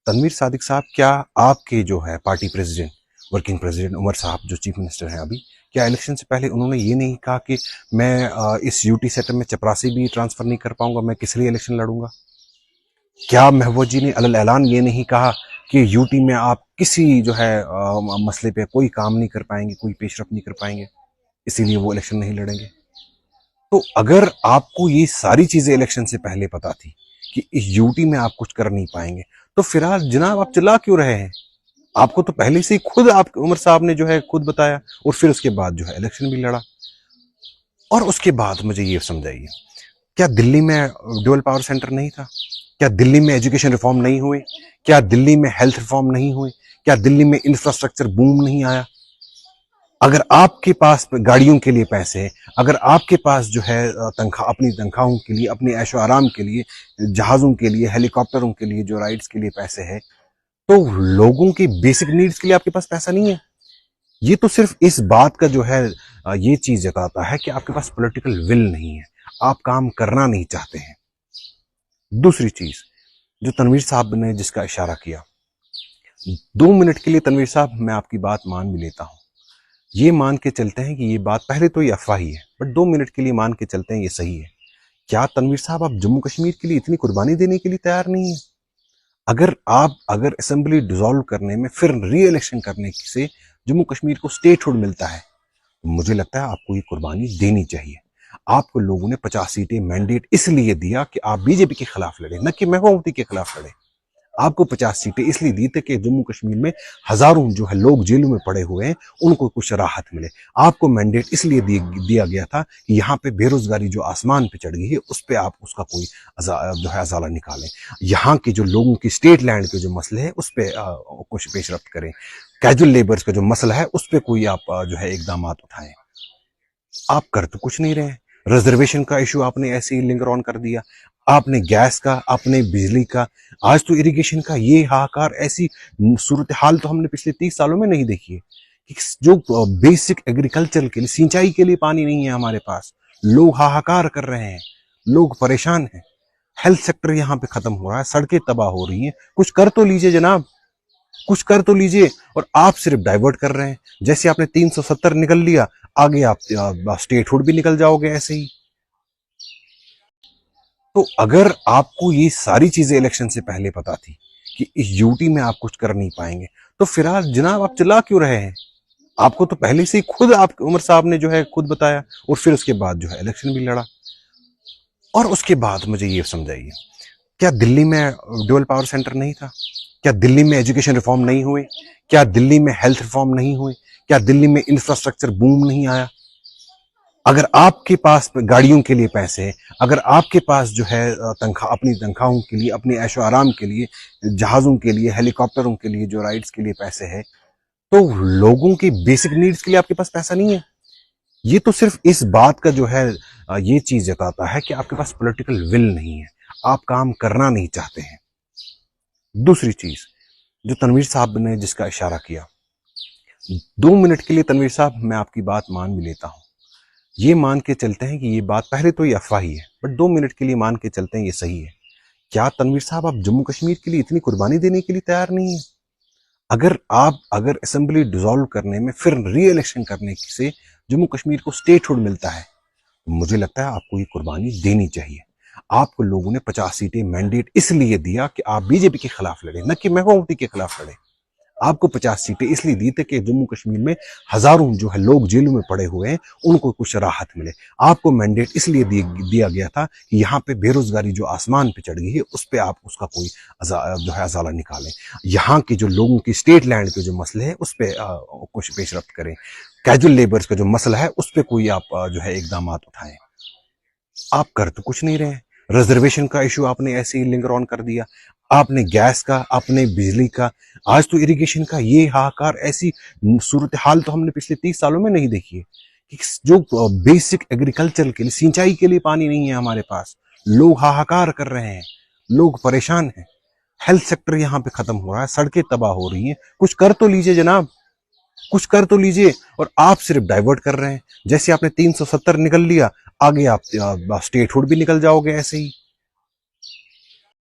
तनवीर सादिक साहब, क्या आपके जो है party president, working president Omar साहब जो चीफ मिनिस्टर हैं अभी, क्या इलेक्शन से पहले उन्होंने ये नहीं कहा कि मैं इस यूटी सेक्टर में चपरासी भी ट्रांसफर नहीं कर पाऊंगा, मैं किस लिए इलेक्शन लड़ूंगा? क्या महबूब जी ने अलल ऐलान ये नहीं कहा कि यूटी में आप किसी जो है मसले पे कोई काम नहीं कर पाएंगे, कोई पेशरफ नहीं कर पाएंगे, इसीलिए वो इलेक्शन नहीं लड़ेंगे? तो अगर आपको ये सारी चीजें इलेक्शन से पहले पता थी कि इस यूटी में आप कुछ कर नहीं पाएंगे, तो फिर आज जनाब आप चिल्ला क्यों रहे हैं? आपको तो पहले से ही खुद आप उमर साहब ने जो है खुद बताया, और फिर उसके बाद जो है इलेक्शन भी लड़ा। और उसके बाद मुझे ये समझाइए, क्या दिल्ली में ड्यूअल पावर सेंटर नहीं था? क्या दिल्ली में एजुकेशन रिफॉर्म नहीं हुए? क्या दिल्ली में हेल्थ रिफॉर्म नहीं हुए? क्या दिल्ली में इंफ्रास्ट्रक्चर बूम नहीं आया? अगर आपके पास गाड़ियों के लिए पैसे हैं, अगर आपके पास जो है तनख्वाह, अपनी तनख्वाहों के लिए, अपने ऐशो आराम के लिए, जहाज़ों के लिए, हेलीकॉप्टरों के लिए, जो राइड्स के लिए पैसे है, तो लोगों की बेसिक नीड्स के लिए आपके पास पैसा नहीं है। ये तो सिर्फ इस बात का जो है ये चीज जताता है कि आपके पास पॉलिटिकल विल नहीं है, आप काम करना नहीं चाहते हैं। दूसरी चीज जो तनवीर साहब ने जिसका इशारा किया, 2 मिनट के लिए तनवीर साहब मैं आपकी बात मान भी लेता हूं, ये मान के चलते हैं कि ये बात पहले तो ये अफवाह ही है, बट 2 मिनट के लिए मान के चलते हैं ये सही है। क्या तनवीर साहब आप जम्मू कश्मीर के लिए इतनी कुर्बानी देने के लिए तैयार नहीं है? अगर असेंबली डिसॉल्व करने में फिर री इलेक्शन करने से जम्मू कश्मीर को स्टेटहुड मिलता है, तो मुझे लगता है आपको ये कुर्बानी देनी चाहिए। आपको लोगों ने 50 सीटें मैंडेट इसलिए दिया कि आप बीजेपी के खिलाफ लड़े, न कि महबूबती के खिलाफ लड़े। आपको 50 सीटें इसलिए दी थी कि जम्मू कश्मीर में हजारों जो है लोग जेलों में पड़े हुए हैं, उनको कुछ राहत मिले। आपको मैंडेट इसलिए दिया गया था कि यहाँ पे बेरोजगारी जो आसमान पे चढ़ गई है, उस पर आप उसका कोई जो है अजाला निकालें। यहाँ के जो लोगों की स्टेट लैंड के जो मसले हैं उस पर कुछ पेशरफ्त करें। कैजुअल लेबर्स का जो मसला है उस पर कोई आप जो है इकदाम उठाएं। आप कर तो कुछ नहीं रहे। रिजर्वेशन का इशू आपने ऐसे ही लिंगर ऑन कर दिया, आपने गैस का, आपने बिजली का, आज तो इरिगेशन का ये हाहाकार, ऐसी सूरत हाल तो हमने पिछले 30 सालों में नहीं देखी है कि जो बेसिक एग्रीकल्चर के लिए, सिंचाई के लिए पानी नहीं है हमारे पास। लोग हाहाकार कर रहे हैं, लोग परेशान हैं। हेल्थ सेक्टर यहाँ पे खत्म हो रहा है, सड़कें तबाह हो रही हैं। कुछ कर तो लीजिए जनाब, कुछ कर तो लीजिए। और आप सिर्फ डाइवर्ट कर रहे हैं। जैसे आपने 370 निकल लिया, आगे आप स्टेटहुड भी निकल जाओगे ऐसे ही। तो अगर आपको ये सारी चीजें इलेक्शन से पहले पता थी कि इस यूटी में आप कुछ कर नहीं पाएंगे, तो फिर आज जनाब आप चिल्ला क्यों रहे हैं? आपको तो पहले से ही खुद आप उमर साहब ने जो है खुद बताया, और फिर उसके बाद जो है इलेक्शन भी लड़ा। और उसके बाद मुझे ये समझाइए, क्या दिल्ली में ड्यूअल पावर सेंटर नहीं था? क्या दिल्ली में एजुकेशन रिफॉर्म नहीं हुए? क्या दिल्ली में हेल्थ रिफॉर्म नहीं हुए? क्या दिल्ली में इंफ्रास्ट्रक्चर बूम नहीं आया? अगर आपके पास गाड़ियों के लिए पैसे हैं, अगर आपके पास जो है तनख्वाह, अपनी तनख्वाहों के लिए, अपने ऐशो आराम के लिए, जहाज़ों के लिए, हेलीकॉप्टरों के लिए, जो राइड्स के लिए पैसे है, तो लोगों की बेसिक नीड्स के लिए आपके पास पैसा नहीं है। ये तो सिर्फ इस बात का जो है ये चीज जताता है कि आपके पास पॉलिटिकल विल नहीं है, आप काम करना नहीं चाहते हैं। दूसरी चीज जो तनवीर साहब ने जिसका इशारा किया, 2 मिनट के लिए तनवीर साहब मैं आपकी बात मान भी लेता हूं, ये मान के चलते हैं कि ये बात पहले तो ये अफवाह ही है, बट 2 मिनट के लिए मान के चलते हैं ये सही है। क्या तनवीर साहब आप जम्मू कश्मीर के लिए इतनी कुर्बानी देने के लिए तैयार नहीं है? अगर असेंबली डिसॉल्व करने में फिर री इलेक्शन करने से जम्मू कश्मीर को स्टेटहुड मिलता है, तो मुझे लगता है आपको ये कुर्बानी देनी चाहिए। आपको लोगों ने 50 सीटें मैंडेट इसलिए दिया कि आप बीजेपी के खिलाफ लड़े, न कि महबूबती के खिलाफ लड़े। आपको 50 सीटें इसलिए दी थी कि जम्मू कश्मीर में हजारों जो है लोग जेलों में पड़े हुए हैं, उनको कुछ राहत मिले। आपको मैंडेट इसलिए दिया गया था कि यहाँ पे बेरोजगारी जो आसमान पे चढ़ गई है, उस पर आप उसका कोई जो है अजाला निकालें। यहाँ के जो लोगों की स्टेट लैंड के जो मसले हैं उस पर कुछ पेशरफ्त करें। कैजुअल लेबर्स का जो मसला है उस पर कोई आप जो है इकदाम उठाएं। आप कर तो कुछ नहीं रहे। रिजर्वेशन का इशू आपने ऐसे ही लिंगर ऑन कर दिया, आपने गैस का, आपने बिजली का, आज तो इरिगेशन का ये हाहाकार, ऐसी सूरत हाल तो हमने पिछले 30 सालों में नहीं देखी है कि जो बेसिक एग्रीकल्चर के लिए, सिंचाई के लिए पानी नहीं है हमारे पास। लोग हाहाकार कर रहे हैं, लोग परेशान हैं। हेल्थ सेक्टर यहाँ पे खत्म हो रहा है, सड़कें तबाह हो रही हैं। कुछ कर तो लीजिए जनाब, कुछ कर तो लीजिए। और आप सिर्फ डाइवर्ट कर रहे हैं। जैसे आपने 370 निकल लिया, आगे आप स्टेटहुड भी निकल जाओगे ऐसे ही।